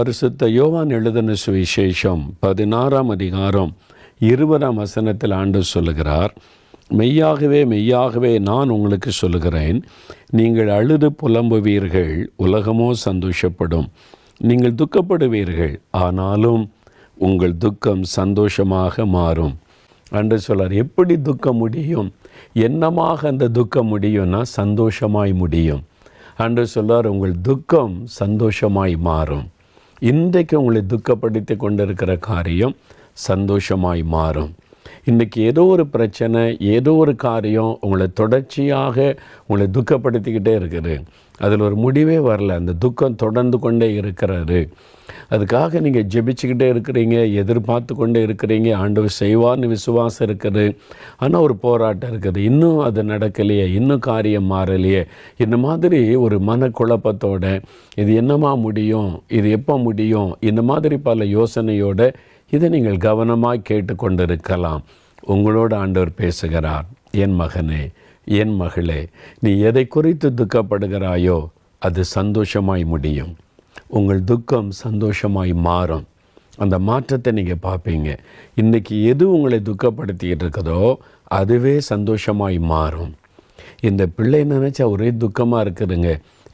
பரிசுத்த யோவான் எழுதின சுவிசேஷம் 16ஆம் அதிகாரம் 20ஆம் வசனத்தில் ஆண்டவர் சொல்லுகிறார், மெய்யாகவே மெய்யாகவே நான் உங்களுக்கு சொல்லுகிறேன், நீங்கள் அழுது புலம்புவீர்கள், உலகமோ சந்தோஷப்படும். நீங்கள் துக்கப்படுவீர்கள், ஆனாலும் உங்கள் துக்கம் சந்தோஷமாக மாறும். ஆண்டவர் சொல்றார், எப்படி துக்கம் முடியும்? என்னமாக அந்த துக்கம் முடியும்னா சந்தோஷமாய் முடியும். ஆண்டவர் சொல்றார், உங்கள் துக்கம் சந்தோஷமாய் மாறும். இன்றைக்கு உங்களை துக்கப்படுத்தி கொண்டிருக்கிற காரியம் சந்தோஷமாய் மாறும். இன்றைக்கி ஏதோ ஒரு பிரச்சனை, ஏதோ ஒரு காரியம் உங்களை தொடர்ச்சியாக உங்களை துக்கப்படுத்திக்கிட்டே இருக்குது. அதில் ஒரு முடிவே வரல, அந்த துக்கம் தொடர்ந்து கொண்டே இருக்கிறாரு. அதுக்காக நீங்கள் ஜெபிச்சுக்கிட்டே இருக்கிறீங்க, எதிர்பார்த்து கொண்டே இருக்கிறீங்க, ஆண்டவர் செய்வார்னு விசுவாசம் இருக்குது. ஆனால் ஒரு போராட்டம் இருக்குது, இன்னும் அது நடக்கலையே, இன்னும் காரியம் மாறலையே. இந்த மாதிரி ஒரு மனக்குழப்பத்தோட இது என்னமா முடியும், இது எப்போ முடியும், இந்த மாதிரி பல யோசனையோடு இதை நீங்கள் கவனமாக கேட்டுக்கொண்டிருக்கலாம். உங்களோட ஆண்டவர் பேசுகிறார், என் மகனே, என் மகளே, நீ எதை குறித்து துக்கப்படுகிறாயோ அது சந்தோஷமாய் முடியும். உங்கள் துக்கம் சந்தோஷமாய் மாறும். அந்த மாற்றத்தை நீங்கள் பார்ப்பீங்க. இன்றைக்கி எது உங்களை துக்கப்படுத்திக்கிட்டு இருக்குதோ அதுவே சந்தோஷமாய் மாறும். இந்த பிள்ளை நினச்சா ஒரே துக்கமாக இருக்குதுங்க,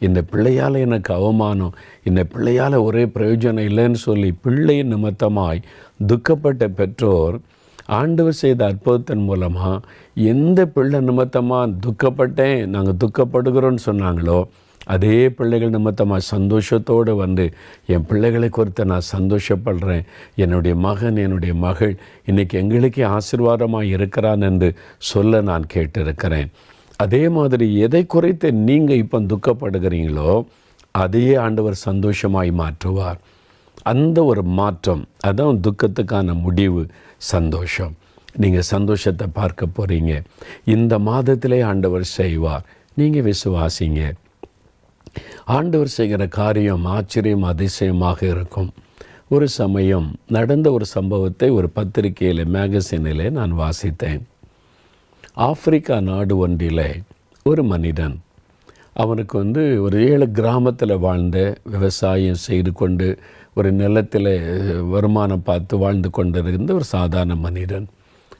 இந்த பிள்ளையால் எனக்கு அவமானம், இந்த பிள்ளையால் ஒரே பிரயோஜனம் இல்லைன்னு சொல்லி பிள்ளை நிமித்தமாய் துக்கப்பட்ட பெற்றோர் ஆண்டவர் செய்த அற்புதத்தின் மூலமாக எந்த பிள்ளை நிமித்தமாக துக்கப்பட்டேன், நாங்கள் துக்கப்படுகிறோன்னு சொன்னாங்களோ அதே பிள்ளைகள் நிமித்தமாக சந்தோஷத்தோடு வந்து என் பிள்ளைகளை குறித்து நான் சந்தோஷப்படுறேன், என்னுடைய மகன் என்னுடைய மகள் இன்றைக்கி எங்களுக்கே ஆசீர்வாதமாக இருக்கிறான் என்று சொல்ல நான் கேட்டிருக்கிறேன். அதே மாதிரி எதை குறித்து நீங்கள் இப்போ துக்கப்படுகிறீங்களோ அதையே ஆண்டவர் சந்தோஷமாய் மாற்றுவார். அந்த ஒரு மாற்றம், அதான் துக்கத்துக்கான முடிவு, சந்தோஷம். நீங்கள் சந்தோஷத்தை பார்க்க போகிறீங்க. இந்த மாதத்திலே ஆண்டவர் செய்வார். நீங்கள் விசுவாசிங்க. ஆண்டவர் செய்கிற காரியம் ஆச்சரியம் அதிசயமாக இருக்கும். ஒரு சமயம் நடந்த ஒரு சம்பவத்தை ஒரு பத்திரிகையில், மேகசினில் நான் வாசித்தேன். ஆப்பிரிக்கா நாடு ஒன்றில் ஒரு மனிதன், அவனுக்கு ஒரு ஏழை கிராமத்தில் வாழ்ந்த, விவசாயம் செய்து கொண்டு ஒரு நிலத்தில் வருமானம் பார்த்து வாழ்ந்து கொண்டிருந்த ஒரு சாதாரண மனிதன்.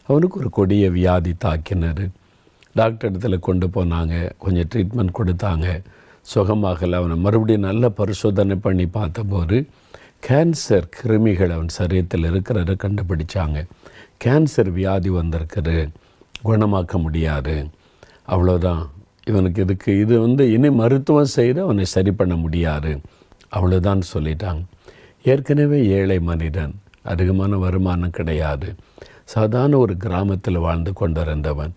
அவனுக்கு ஒரு கொடிய வியாதி தாக்கினார். டாக்டர் இடத்துல கொண்டு போனாங்க, கொஞ்சம் ட்ரீட்மெண்ட் கொடுத்தாங்க, சுகமாகலை. அவனை மறுபடியும் நல்ல பரிசோதனை பண்ணி பார்த்தபோது கேன்சர் கிருமிகள் அவன் சரீரத்தில் இருக்கிறத கண்டுபிடிச்சாங்க. கேன்சர் வியாதி வந்திருக்குது, குணமாக்க முடியாது, அவ்வளோதான், இவனுக்கு இது இனி மருத்துவம் செய்து அவனை சரி பண்ண முடியாது, அவ்வளோதான் சொல்லிட்டாங்க. ஏற்கனவே ஏழை மனிதன், அதிகமான வருமானம் கிடையாது, சாதாரண ஒரு கிராமத்தில் வாழ்ந்து கொண்டிருந்தவன்.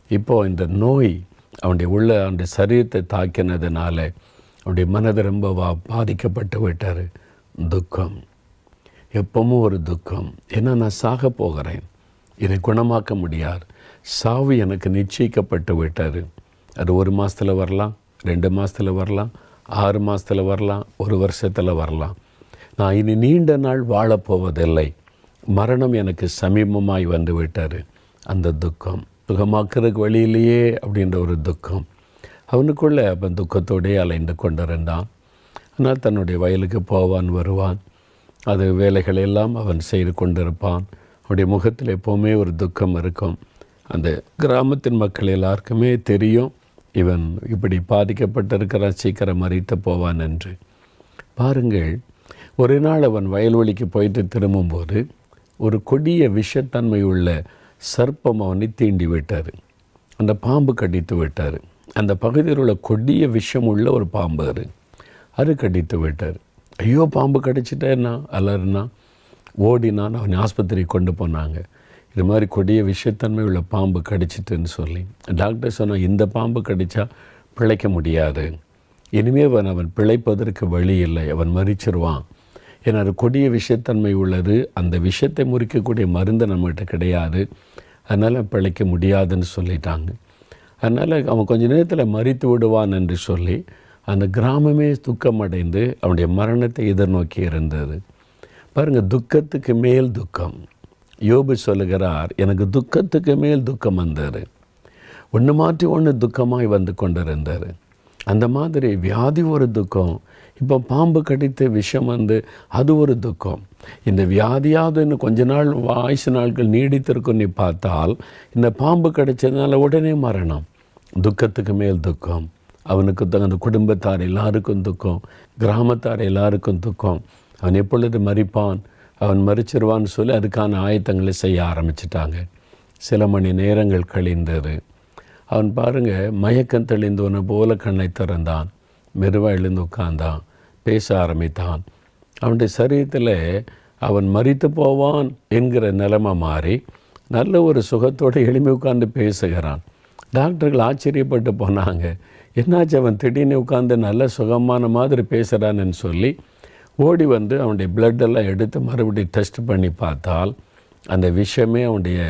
இப்போது இந்த நோய் அவனுடைய சரீரத்தை தாக்கினதுனால அவனுடைய மனதை ரொம்ப பாதிக்கப்பட்டு விட்டார். துக்கம், எப்பவும் ஒரு துக்கம். ஏன்னா நான் சாக போகிறேன், இதை குணமாக்க முடியாது, சாவு எனக்கு நிச்சயிக்கப்பட்டு விட்டார். அது 1 மாதத்தில் வரலாம், 2 மாதத்தில் வரலாம், 6 மாதத்தில் வரலாம், 1 வருஷத்தில் வரலாம். நான் இனி நீண்ட நாள் வாழப்போவதில்லை, மரணம் எனக்கு சமீபமாய் வந்து விட்டார். அந்த துக்கம், சுகமாக்குறதுக்கு வழியிலேயே அப்படின்ற ஒரு துக்கம் அவனுக்குள்ளே அவன் துக்கத்தோடே அலைந்து கொண்டிருந்தான். ஆனால் தன்னுடைய வயலுக்கு போவான், வருவான், அது வேலைகளெல்லாம் அவன் செய்து கொண்டிருப்பான். அவனுடைய முகத்தில் எப்போவுமே ஒரு துக்கம் இருக்கும். அந்த கிராமத்தின் மக்கள் எல்லாருக்குமே தெரியும், இவன் இப்படி பாதிக்கப்பட்டிருக்கிறான், சீக்கிரம் மறித்து போவான் என்று. பாருங்கள், ஒரு நாள் அவன் வயல்வெளிக்கு போயிட்டு திரும்பும்போது ஒரு கொடிய விஷத்தன்மை உள்ள சர்ப்பம் அவனை தீண்டி விட்டார். அந்த பாம்பு கடித்து விட்டார். அந்த பகுதியில் உள்ள கொடிய விஷம் உள்ள ஒரு பாம்பு அது கடித்து விட்டார். ஐயோ, பாம்பு கடிச்சிட்டேன்னா அலர்னா ஓடினான். அவனை ஆஸ்பத்திரிக்கு கொண்டு போனாங்க. இது மாதிரி கொடிய விஷத்தன்மை உள்ள பாம்பு கடிச்சிட்டுன்னு சொல்லி டாக்டர் சொன்னால், இந்த பாம்பு கடித்தா பிழைக்க முடியாது, இனிமேல் அவன் பிழைப்பதற்கு வழி இல்லை, அவன் மரிச்சிருவான். ஏன்னா அது கொடிய விஷத்தன்மை உள்ளது, அந்த விஷத்தை முறிக்கக்கூடிய மருந்து நம்மகிட்ட கிடையாது, அதனால் பிழைக்க முடியாதுன்னு சொல்லிட்டாங்க. அதனால் அவன் கொஞ்ச நேரத்தில் மரித்து விடுவான் என்று சொல்லி அந்த கிராமமே துக்கமடைந்து அவனுடைய மரணத்தை எதிர்நோக்கி இருந்தது. பாருங்கள், துக்கத்துக்கு மேல் துக்கம். யோபு சொல்லுகிறார், எனக்கு துக்கத்துக்கு மேல் துக்கம் வந்தார், ஒன்று மாற்றி ஒன்று துக்கமாய் வந்து கொண்டிருந்தார். அந்த மாதிரி வியாதி ஒரு துக்கம், இப்போ பாம்பு கடித்து விஷம் அது ஒரு துக்கம். இந்த வியாதியாவது இன்னும் கொஞ்ச நாள் ஆயுசு நாட்கள் நீடித்திருக்கும். நீ பார்த்தால் இந்த பாம்பு கடிச்சதுனால உடனே மரணம். துக்கத்துக்கு மேல் துக்கம். அவனுக்கு அந்த குடும்பத்தார் எல்லாருக்கும் துக்கம், கிராமத்தார் எல்லாருக்கும் துக்கம். அவன் எப்பொழுது மரிப்பான், அவன் மறிச்சிருவான்னு சொல்லி அதுக்கான ஆயத்தங்களை செய்ய ஆரம்பிச்சிட்டாங்க. சில மணி நேரங்கள் கழிந்தது. அவன் பாருங்கள், மயக்கம் தெளிந்தவனை போல கண்ணை திறந்தான், மெதுவாக எழுந்து உட்கார்ந்தான், பேச ஆரம்பித்தான். அவனுடைய சரீரத்தில் அவன் மரித்து போவான் என்கிற நிலைமை மாறி நல்ல ஒரு சுகத்தோடு எழுப்பி உட்கார்ந்து பேசுகிறான். டாக்டர்கள் ஆச்சரியப்பட்டு போனாங்க, என்னாச்சு அவன் திடீர்னு உட்கார்ந்து நல்ல சுகமான மாதிரி பேசுகிறான்னு சொல்லி ஓடி அவனுடைய பிளட்டெல்லாம் எடுத்து மறுபடியும் டெஸ்ட் பண்ணி பார்த்தால் அந்த விஷயமே அவனுடைய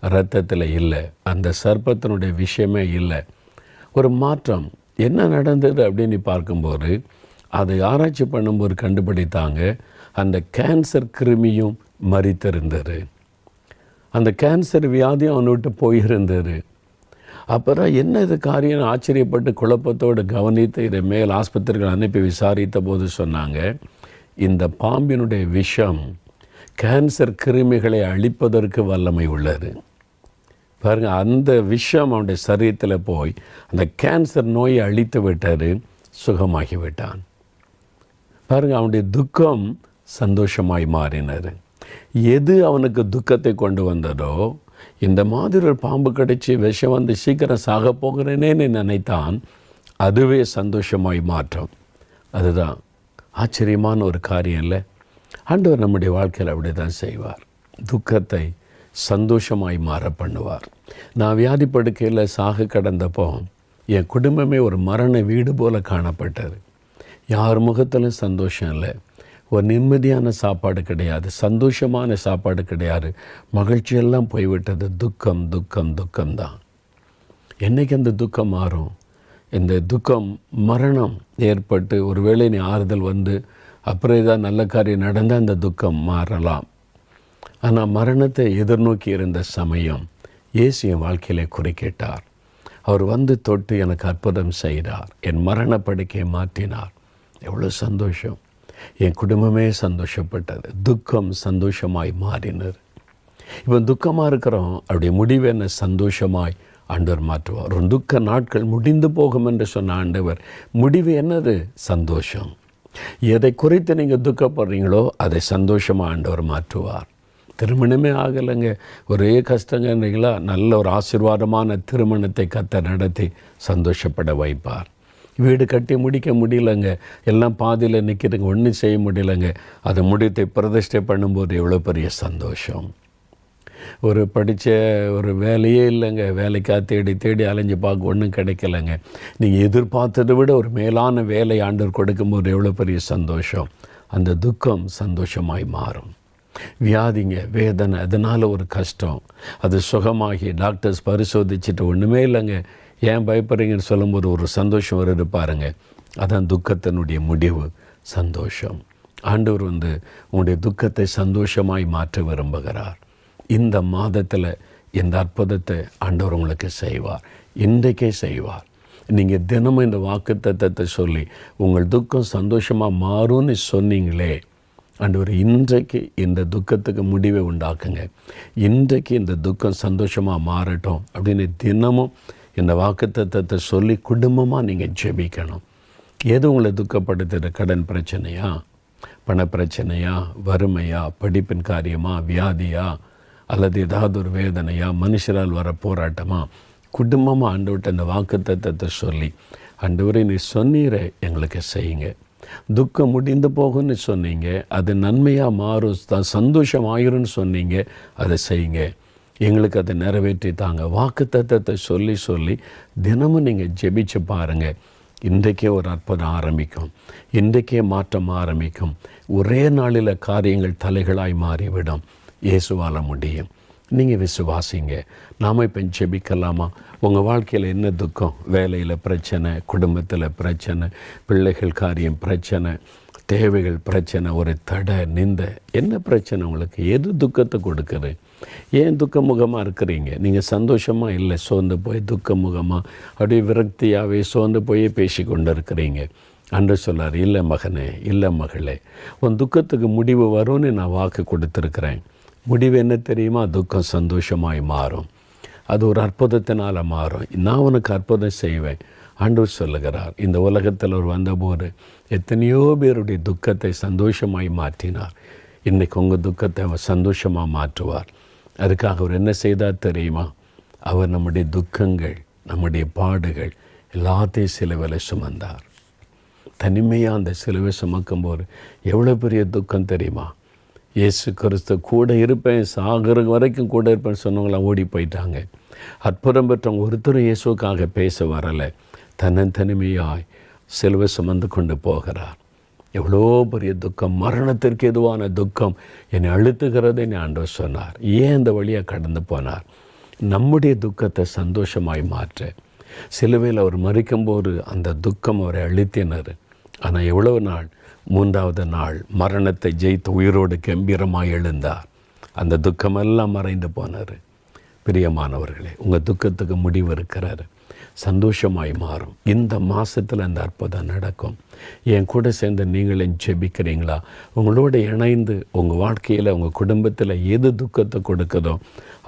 இரத்தத்தில் இல்லை, அந்த சர்ப்பத்தினுடைய விஷயமே இல்லை. ஒரு மாற்றம் என்ன நடந்தது அப்படின்னு பார்க்கும்போது அதை ஆராய்ச்சி பண்ணும்போது கண்டுபிடித்தாங்க, அந்த கேன்சர் கிருமியும் மரித்திருந்தது, அந்த கேன்சர் வியாதியும் அவனை விட்டு போயிருந்தது. அப்புறம் என்ன இது காரியம் ஆச்சரியப்பட்டு குழப்பத்தோடு கவனித்து இதை மேல் ஆஸ்பத்திரிகள் அனுப்பி விசாரித்த போது சொன்னாங்க, இந்த பாம்பினுடைய விஷம் கேன்சர் கிருமிகளை அழிப்பதற்கு வல்லமை உள்ளது. பாருங்கள், அந்த விஷம் அவனுடைய சரீரத்தில் போய் அந்த கேன்சர் நோயை அழித்து விட்டார், சுகமாகி விட்டான். பாருங்கள், அவனுடைய துக்கம் சந்தோஷமாய் மாறினார். எது அவனுக்கு துக்கத்தை கொண்டு வந்ததோ, இந்த மாதிரி ஒரு பாம்பு கடிச்சு விஷம் சீக்கிரம் சாக போகிறேனேன்னு நினைத்தான், அதுவே சந்தோஷமாய் மாற்றம். அதுதான் ஆச்சரியமான ஒரு காரியம் இல்லை? ஆண்டவர் நம்முடைய வாழ்க்கையில் அப்படி தான் செய்வார். துக்கத்தை சந்தோஷமாய் மாற பண்ணுவார். நான் வியாதி படுக்கையில் சாக கடந்தப்போ என் குடும்பமே ஒரு மரண வீடு போல காணப்பட்டது. யார் முகத்திலும் சந்தோஷம் இல்லை, ஒரு நிம்மதியான சாப்பாடு கிடையாது, சந்தோஷமான சாப்பாடு கிடையாது, மகிழ்ச்சியெல்லாம் போய்விட்டது. துக்கம் துக்கம் துக்கம்தான். என்றைக்கு அந்த துக்கம் மாறும்? இந்த துக்கம் மரணம் ஏற்பட்டு ஒருவேளை நீ ஆறுதல் அப்புறம் ஏதாவது நல்ல காரியம் நடந்தால் அந்த துக்கம் மாறலாம். ஆனால் மரணத்தை எதிர்நோக்கி இருந்த சமயம் இயேசு என் வாழ்க்கையிலே குறுக்கிட்டார். அவர் தொட்டு எனக்கு அற்புதம் செய்தார், என் மரண படுக்கையை மாற்றினார். எவ்வளோ சந்தோஷம்! என் குடும்பமே சந்தோஷப்பட்டது, துக்கம் சந்தோஷமாய் மாறினர். இப்போ துக்கமாக இருக்கிறோம், அவருடைய முடிவு என்ன? சந்தோஷமாய் ஆண்டவர் மாற்றுவார். ஒரு துக்க நாட்கள் முடிந்து போகும் என்று சொன்ன ஆண்டவர் முடிவு என்னது? சந்தோஷம். எதை குறித்து நீங்கள் துக்கப்படுறீங்களோ அதை சந்தோஷமாக ஆண்டவர் மாற்றுவார். திருமணமே ஆகலைங்க, ஒரே கஷ்டங்கன்றீங்களா? நல்ல ஒரு ஆசீர்வாதமான திருமணத்தை கர்த்தர் நடத்தி சந்தோஷப்பட வைப்பார். வீடு கட்டி முடிக்க முடியலைங்க, எல்லாம் பாதியில் நிற்கிறதுங்க, ஒன்றும் செய்ய முடியலைங்க. அதை முடித்தை பிரதிஷ்டை பண்ணும்போது எவ்வளோ பெரிய சந்தோஷம்! ஒரு படித்த ஒரு வேலையே இல்லைங்க, வேலைக்காக தேடி தேடி அலைஞ்சு பார்க்க ஒன்றும் கிடைக்கலைங்க. நீங்கள் எதிர்பார்த்ததை விட ஒரு மேலான வேலை ஆண்டவர் கொடுக்கும்போது எவ்வளோ பெரிய சந்தோஷம்! அந்த துக்கம் சந்தோஷமாய் மாறும். வியாதிங்க, வேதனை, அதனால் ஒரு கஷ்டம், அது சுகமாகி டாக்டர்ஸ் பரிசோதிச்சுட்டு ஒன்றுமே இல்லைங்க, ஏன் பயப்படுறீங்கன்னு சொல்லும்போது ஒரு சந்தோஷம் வருது பாருங்க. அதான் துக்கத்தினுடைய முடிவு, சந்தோஷம். ஆண்டவர் உங்களுடைய துக்கத்தை சந்தோஷமாய் மாற்ற விரும்புகிறார். இந்த மாதத்தில் இந்த அற்புதத்தை ஆண்டவர் உங்களுக்கு செய்வார், இன்றைக்கே செய்வார். நீங்கள் தினமும் இந்த வாக்குத்தத்தத்தை சொல்லி உங்கள் துக்கம் சந்தோஷமாக மாறும்னு சொன்னீங்களே, ஆண்டவர் இன்றைக்கு இந்த துக்கத்துக்கு முடிவை உண்டாக்குங்க, இன்றைக்கு இந்த துக்கம் சந்தோஷமாக மாறட்டும் அப்படின்னு தினமும் இந்த வாக்குத்தத்தத்தை சொல்லி குடும்பமாக நீங்கள் ஜெபிக்கணும். எது உங்களை துக்கப்படுத்துகிற? கடன் பிரச்சனையா, பண பிரச்சனையா, வறுமையா, படிப்பின் காரியமா, வியாதியா, அல்லது ஏதாவது ஒரு வேதனையா, மனுஷரால் வர போராட்டமா? குடும்பமாக ஆண்டவர்கிட்ட இந்த வாக்குத்தத்தத்தை சொல்லி, ஆண்டவரே நீ சொன்னீரே எங்களுக்கு செய்யுங்க, துக்கம் முடிந்து போகும்னு சொன்னீங்க, அது நன்மையாக மாறும், சந்தோஷம் ஆயிரும்னு சொன்னீங்க, அதை செய்யுங்க, எங்களுக்கு அதை நிறைவேற்றி தாங்க. வாக்குத்தத்தத்தை சொல்லி சொல்லி தினமும் நீங்கள் ஜெபிச்சு பாருங்கள். இன்றைக்கே ஒரு அற்புதம் ஆரம்பிக்கும், இன்றைக்கே மாற்றம் ஆரம்பிக்கும். ஒரே நாளில் காரியங்கள் தலைகளாய் மாறிவிடும். இயேசுவால முடியும். நீங்கள் விசுவாசிங்க. நாம் இப்போ ஜெபிக்கலாமா? உங்கள் வாழ்க்கையில் என்ன துக்கம்? வேலையில் பிரச்சனை, குடும்பத்தில் பிரச்சனை, பிள்ளைகள் காரியம் பிரச்சனை, தேவைகள் பிரச்சனை, ஒரு தடை, நிந்தை, என்ன பிரச்சனை உங்களுக்கு? எது துக்கத்தை கொடுக்குது? ஏன் துக்கமுகமாக இருக்கிறீங்க? நீங்கள் சந்தோஷமாக இல்லை, சோர்ந்து போய் துக்கமுகமாக அப்படியே விரக்தியாகவே சோர்ந்து போய் பேசி கொண்டு இருக்கிறீங்க. அன்று சொல்லார், இல்லை மகனே, இல்லை மகளே, உன் துக்கத்துக்கு முடிவு வரும்னு நான் வாக்கு கொடுத்துருக்குறேன். முடிவு என்ன தெரியுமா? துக்கம் சந்தோஷமாய் மாறும். அது ஒரு அற்புதத்தினால் மாறும். நான் உனக்கு அற்புதம் செய்வேன். ஆண்டவர் சொல்லுகிறார். இந்த உலகத்தில் அவர் வந்தபோது எத்தனையோ பேருடைய துக்கத்தை சந்தோஷமாய் மாற்றினார். இன்றைக்கு உங்கள் துக்கத்தை அவர் சந்தோஷமாக மாற்றுவார். அதுக்காக அவர் என்ன செய்தார் தெரியுமா? அவர் நம்முடைய துக்கங்கள், நம்முடைய பாடுகள் எல்லாத்தையும் சிலுவையில் சுமந்தார். தனிமையாக அந்த சிலுவை சுமக்கும்போது எவ்வளோ பெரிய துக்கம் தெரியுமா? இயேசு கிறிஸ்து கூட இருப்பேன், சாகிற வரைக்கும் கூட இருப்பேன்னு சொன்னவங்களாம் ஓடி போயிட்டாங்க. அற்புதம் பெற்றவங்க ஒருத்தரும் இயேசுக்காக பேச வரலை. தனிமையாய் சிலுவை சுமந்து கொண்டு போகிறார். எவ்வளோ பெரிய துக்கம், மரணத்திற்கு எதுவான துக்கம் என்னை அழுத்துகிறது என்னை ஆண்டவர் சொன்னார். ஏன் இந்த வழியாக கடந்து போனார்? நம்முடைய துக்கத்தை சந்தோஷமாய் மாற்ற. சிலுவையில் அவர் மரிக்கும்போது அந்த துக்கம் அவரை அழுத்தினார். ஆனால் எவ்வளவு நாள்? 3வது நாள் மரணத்தை ஜெயித்து உயிரோடு கம்பீரமாக எழுந்தார். அந்த துக்கமெல்லாம் மறைந்து போனார். பிரியமானவர்களே, உங்கள் துக்கத்துக்கு முடிவு இருக்கிறார். சந்தோஷமாய் மாறும். இந்த மாதத்தில் அந்த அற்புதம் நடக்கும். என் கூட சேர்ந்து நீங்களும் ஜெபிக்கிறீங்களா? உங்களோட இணைந்து உங்கள் வாழ்க்கையில், உங்கள் குடும்பத்தில் எது துக்கத்தை கொடுக்குதோ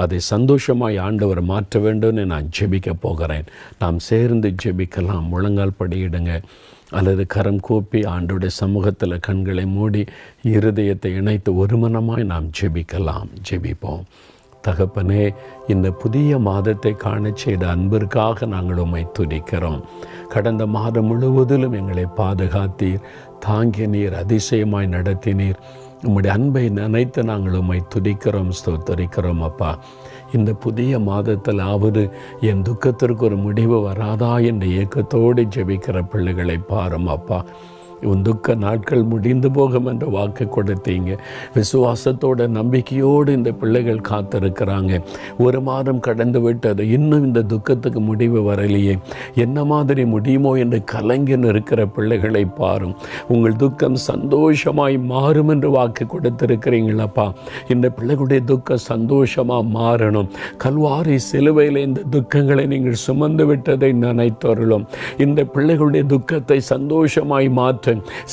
அதை சந்தோஷமாய் ஆண்டவர் மாற்ற வேண்டும்னு நான் ஜெபிக்க போகிறேன். நாம் சேர்ந்து ஜெபிக்கலாம். முழங்கால் படியிடுங்க அல்லது கரம் கூப்பி ஆண்டோடைய சமூகத்தில் கண்களை மூடி இருதயத்தை இணைத்து ஒருமனமாய் நாம் ஜெபிக்கலாம். ஜெபிப்போம். தகப்பனே, இந்த புதிய மாதத்தை காண செய்த அன்பிற்காக நாங்கள் உம்மை துதிக்கிறோம். கடந்த மாதம் முழுவதிலும் எங்களை பாதுகாத்தீர், தாங்கினீர், அதிசயமாய் நடத்தினீர். உம்முடைய அன்பை நினைத்து நாங்கள் உம்மை துதிக்கிறோம், ஸ்தோத்தரிக்கிறோம். அப்பா, இந்த புதிய மாதத்தில் என் துக்கத்திற்கு ஒரு முடிவு வராதா என்ற ஏக்கத்தோடு ஜெபிக்கிற பிள்ளைகளை பாரும் அப்பா. உன் துக்க நாட்கள் முடிந்து போகும் என்ற வாக்கு கொடுத்தீங்க. விசுவாசத்தோட நம்பிக்கையோடு இந்த பிள்ளைகள் காத்திருக்கிறாங்க. ஒரு மாதம் கடந்து விட்டது, இன்னும் இந்த துக்கத்துக்கு முடிவு வரலையே, என்ன மாதிரி முடியுமோ என்று கலங்கின்னு இருக்கிற பிள்ளைகளை பாரும். உங்கள் துக்கம் சந்தோஷமாய் மாறும் என்று வாக்கு கொடுத்திருக்கிறீங்களப்பா. இந்த பிள்ளைகளுடைய துக்கம் சந்தோஷமாக மாறணும். கல்வாரி சிலுவையில் இந்த துக்கங்களை நீங்கள் சுமந்து விட்டதை நினைத்தருளும். இந்த பிள்ளைகளுடைய துக்கத்தை சந்தோஷமாய் மாற்ற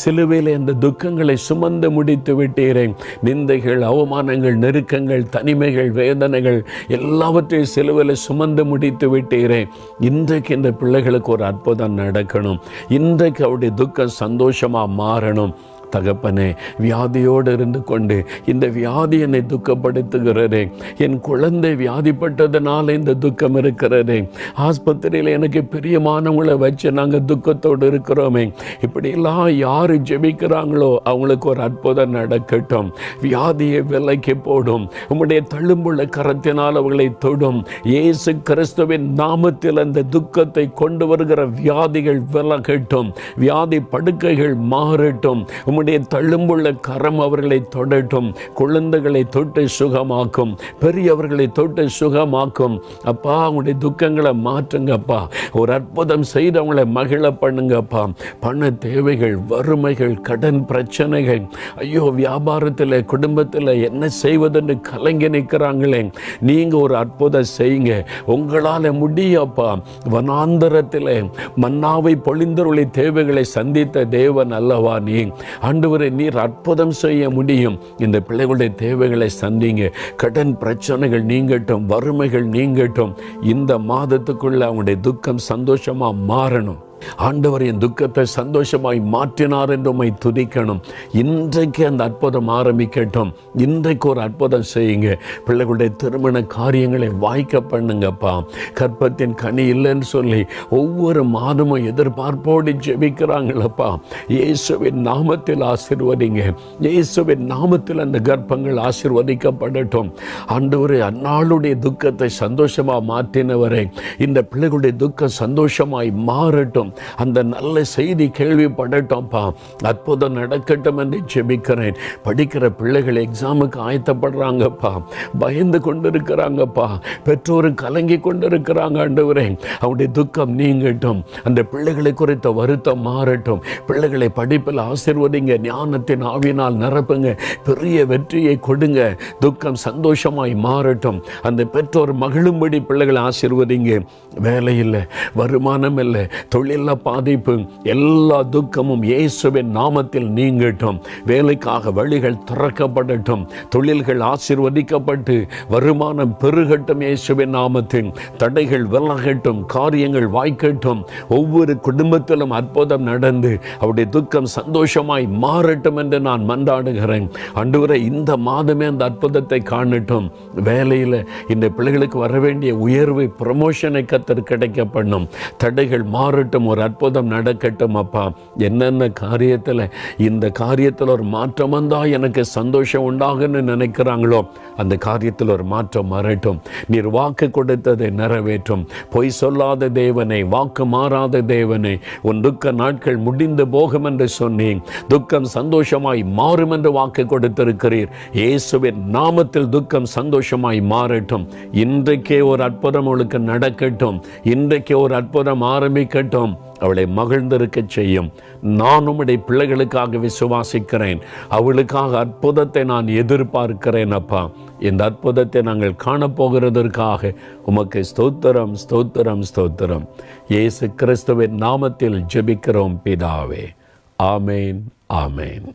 சிலுவையில் இந்த துக்கங்களை சுமந்து முடித்து விட்டீரேன். நிந்தைகள், அவமானங்கள், நெருக்கங்கள், தனிமைகள், வேதனைகள் எல்லாவற்றையும் சிலுவையில் சுமந்து முடித்து விட்டீரேன். இன்றைக்கு இந்த பிள்ளைகளுக்கு ஒரு அற்புதம் நடக்கணும். இன்றைக்கு அவருடைய துக்கம் சந்தோஷமாக மாறணும். தகப்பனே, வியாதியோடு இருந்து கொண்டு இந்த வியாதி என்னை துக்கப்படுத்துகிறதே, என் குழந்தை வியாதிப்பட்டதுனால இந்த துக்கம் இருக்கிறதே, ஆஸ்பத்திரியில் எனக்கு பிரியமானவங்களை வச்சு நாங்கள் துக்கத்தோடு இருக்கிறோமே, இப்படியெல்லாம் யார் ஜெபிக்கிறாங்களோ அவங்களுக்கு ஒரு அற்புதம் நடக்கட்டும். வியாதியை விலைக்கு போடும். உம்முடைய தழும்புள்ள கரத்தினால் அவர்களை தொடும். இயேசு கிறிஸ்துவின் நாமத்தில் அந்த துக்கத்தை கொண்டு வருகிற வியாதிகள் விலகட்டும். வியாதி படுக்கைகள் மாறட்டும். உம்முடைய தழும்புள்ள கரம் அவர்களை தொடட்டும். குழந்தைகளை தொட்டு சுகமாக்கும். பெரியவர்களை தொட்டு சுகமாக்கும். அப்பா, அவங்களுடைய துக்கங்களை மாற்றுங்கப்பா. ஒரு அற்புதம் செய்து அவங்களை மகிழ பண்ணுங்கப்பா. பண தேவைகள், வறுமைகள், கடன் பிரச்சனைகள், ஐயோ வியாபாரத்தில், குடும்பத்தில் என்ன செய்வதென்று கலங்கி நிற்கிறாங்களே, நீங்கள் ஒரு அற்புதம் செய்யுங்க. உங்களால் முடியப்பா. வனாந்தரத்தில் மன்னாவை பொழிந்தருளை தேவைகளை சந்தித்த தேவன் அல்லவா நீ? ஆண்டவரே, நீர் அற்புதம் செய்ய முடியும். இந்த பிள்ளைகளுடைய தேவைகளை சந்திங்க. கடன் பிரச்சனைகள் நீங்கட்டும், வறுமைகள் நீங்கட்டும். இந்த மாதத்துக்குள்ள அவங்களுடைய துக்கம் சந்தோஷமா மாறணும். ஆண்டவர் என் துக்கத்தை சந்தோஷமாய் மாற்றினார் என்று உம்மை துதிக்கணும். இன்றைக்கு அந்த அற்புதம் ஆரம்பிக்கட்டும். இன்றைக்கு ஒரு அற்புதம் செய்யுங்க. பிள்ளைகளுடைய திருமண காரியங்களை வாய்க்க பண்ணுங்கப்பா. கற்பத்தின் கனி இல்லைன்னு சொல்லி ஒவ்வொரு மாதமும் எதிர்பார்ப்போடு ஜெபிக்கிறாங்களப்பா. இயேசுவின் நாமத்தில் ஆசீர்வதிங்க. இயேசுவின் நாமத்தில் அந்த கர்ப்பங்கள் ஆசீர்வதிக்கப்படட்டும். ஆண்டவரே, அந்நாளுடைய துக்கத்தை சந்தோஷமாக மாற்றினவரே, இந்த பிள்ளைகளுடைய துக்கம் சந்தோஷமாய் மாறட்டும். அந்த நல்ல செய்தி கேள்விப்படட்டும்ப்பா. அற்புதம் நடக்கட்டும் என்று ஜெபிக்கிறேன். படிக்கிற பிள்ளைகள் எக்ஸாமுக்கு ஆயத்தப்படுறாங்கப்பா. பயந்து கொண்டிருக்கிறாங்கப்பா. பெற்றோரும் கலங்கி கொண்டிருக்கிறாங்க. ஆண்டவரே, அவருடைய துக்கம் நீங்கட்டும். அந்த பிள்ளைகளை குறித்த வருத்தம் மாறட்டும். பிள்ளைகளை படிப்பில் ஆசீர்வதிங்க. ஞானத்தின் ஆவியினால் நிரப்புங்க. பெரிய வெற்றியை கொடுங்க. துக்கம் சந்தோஷமாய் மாறட்டும். அந்த பெற்றோர் மகிழும்படி பிள்ளைகளை ஆசீர்வதிங்க. வேலை இல்லை, வருமானம் இல்லை, தொழில் எல்லா பாதிப்பும் எல்லா துக்கமும் இயேசுவின் நாமத்தில் நீங்கட்டும். வேலைக்காக வழிகள் திறக்கப்படட்டும். தொழில்கள் ஆசீர்வதிக்கப்பட்டு வருமானம் பெருகட்டும். இயேசுவின் நாமத்தில் தடைகள் விலகட்டும். காரியங்கள் வாய்க்கட்டும். ஒவ்வொரு குடும்பத்திலும் அற்புதம் நடந்து அவருடைய துக்கம் சந்தோஷமாய் மாறட்டும் என்று நான் மன்றாடுகிறேன். ஆண்டவரே, இந்த மாதமே அந்த அற்புதத்தை காணட்டும். வேலையில் இந்த பிள்ளைகளுக்கு வர வேண்டிய உயர்வு ப்ரமோஷனை கர்த்தர் கிடைக்க பண்ணும். தடைகள் மாறட்டும். ஒரு அற்புதம் நடக்கட்டும். அப்பா, என்னென்ன காரியத்தில் இந்த காரியத்தில் ஒரு மாற்றம் வந்தால் எனக்கு சந்தோஷம் உண்டாகுன்னு நினைக்கிறாங்களோ அந்த காரியத்தில் ஒரு மாற்றம் வரட்டும். நீர் வாக்கு கொடுத்ததை நிறைவேற்றும். பொய் சொல்லாத தேவனை, வாக்கு மாறாத தேவனை, உன் துக்க நாட்கள் முடிந்து போகும் என்று சொன்னேன். துக்கம் சந்தோஷமாய் மாறும் என்று வாக்கு கொடுத்திருக்கிறீர். இயேசுவின் நாமத்தில் துக்கம் சந்தோஷமாய் மாறட்டும். இன்றைக்கே ஒரு அற்புதம் அவளுக்கு நடக்கட்டும். இன்றைக்கே ஒரு அற்புதம் ஆரம்பிக்கட்டும். அவளை மகிழ்ந்திருக்க செய்யும். நான் உம்முடைய பிள்ளைகளுக்காக விசுவாசிக்கிறேன். அவளுக்காக அற்புதத்தை நான் எதிர்பார்க்கிறேன். அப்பா, இந்த அற்புதத்தை நாங்கள் காணப்போகிறதற்காக உமக்கு ஸ்தோத்திரம், ஸ்தோத்திரம், ஸ்தோத்திரம். இயேசு கிறிஸ்துவின் நாமத்தில் ஜெபிக்கிறோம் பிதாவே. ஆமேன், ஆமேன்.